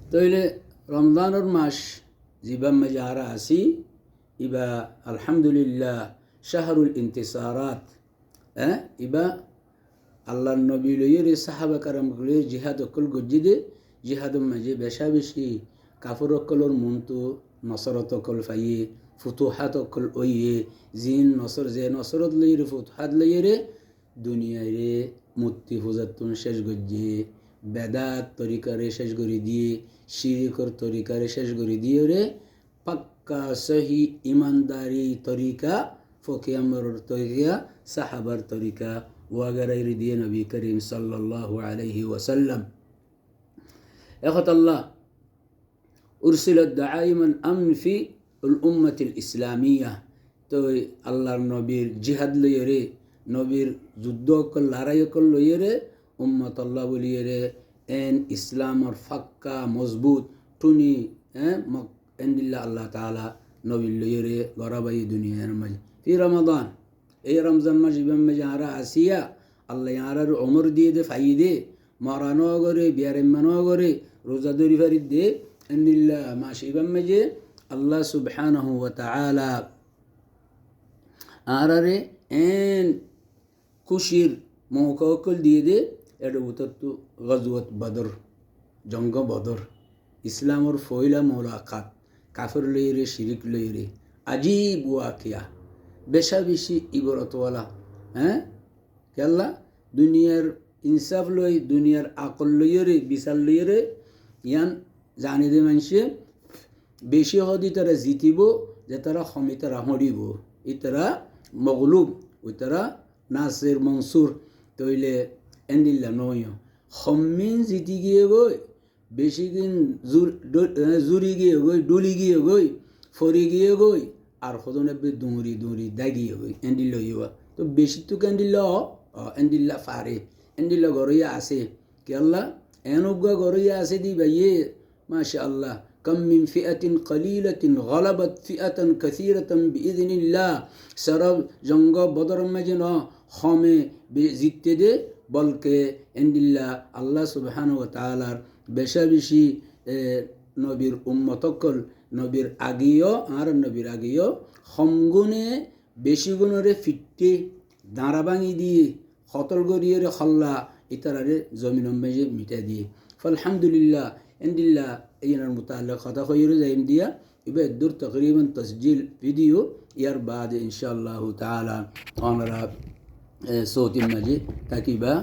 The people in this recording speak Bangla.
তইলে রমজানের মাস জিবাম যারা আসি ইবা আলহামদুলিল্লাহ শাহরুল ইন্তিসারাত ইবা আল্লাহর নবী লইয়ের সাহাবা কারামগুলি জিহাদ অকল গজ্জিদে জিহাদর মাঝে বেশা বেশি কাফর অকলর মন্তু নসরত অকল ফাইয়ে ফুতুহাত অকল ওইয়ে জিন নসর যে নসরত লইয়েরে ফুতুহাত লইয়েরে দুনিয়ারে মূর্তি পূজাতুন শেষ গজ্জে বেদাত তরিকারে শেষ করে দিয়ে শিরিকর তরিকারে শেষ করে দিয়ে রে পাক্কা সহি ইমানদারি তরিকা ফকিয়ামর তরিকা সাহাবার তরিকা ওয়াগারাই দিয়ে নবী করিম সাল্লাল্লাহু আলাইহি ওয়াসাল্লাম এখত আল্লাহ উরসিলত দাইমান আমন ফি উল উম্মতিল ইসলামিয়া তো আল্লাহর নবীর জিহাদ লইরে নবীর যুদ্ধ কল লড়াই কল লইরে উম্মত আল্লাহ বলিয়ে এন ইসলামর ফাক্কা মজবুত টুনি এন্দিল্লা আল্লাহ তাআলা নবী লইরে গরাবাই দুনিয়ার মাঝে ফি রমাদান এই রমজান মাস ইবাম মাঝে আরা আসিয়া আল্লাহ আরার ওমর দিয়ে দে ফাই দে মরানো করে বিয়ারেমানো করে রোজা দরি ফারিদ দে এন্দিল্লা মাস ইবাম মাঝে আল্লাহ সুবহানাহু ওয়া তাআলা আরারে এন খুশির মৌকা দিয়ে দে এটা উত্তর গজওয়াত বদর জঙ্গ বদর ইসলামর ফয়লা মোলাকাত কাফের লইরে শিরিক লইরে আজীব ওয়াকিয়া বেশা বেশি ইবরতওয়ালা কেল্লা দুনিয়ার ইনসাফ লই দুনিয়ার আকল লইরে বিচার লইরে ইয়ান জানি দে মানুষে বেশি হদি তারা জিতিব যে তারা ক্ষমিতারা হরিব ই তারা মগলুব ওই তারা নাসির মনসুর তৈলে এন্দিল্লা নয় হমিন জিতি গিয়ে গই বেশি দিন জুরি গিয়ে গই ডুলি গিয়ে গই ফরি গিয়ে গই আর সদনে দৌড়ি দাগিয়ে গই এন্দিল্ল ইয়া তো বেশি তো এন্দিল্ল এন্দিল্লা ফারে এন্দিল্ল গরইয়া আছে কে আল্লাহ এনুগা গরইয়া আছে দি ভাইয়ে মাশা আল্লাহ কম মিন ফিআতিন কলিলাতিন গলাবাত ফিআতান কাসীরাতান বিইذনিল্লাহ সরব জঙ্গ বদর মাঝে ন হমে জিততে দে বলকে এন্দিল্লা আল্লাহ সুবহানাহু ওয়া তাআলার বেশা বেশি নবীর উম্মতকল নবীর আগিও আর নবীর আগিও সমগুণে বেশি গুণরে ফিটতে দাঁড়া ভাঙি দিয়ে হতল গড়িয়ে হল্লা ইতারারে জমিন মেজে মিটা দিয়ে আলহামদুলিল্লাহ এন্দিল্লা এইনার মুতাআল্লিক কথা কইরে যাইম দিয়া ইবে দূর তকরিবান তসজিল ভিডিও ইয়ার বাদ ইনশাআল্লাহ তাআলা আমরা সৌতি মাঝে তাকিবা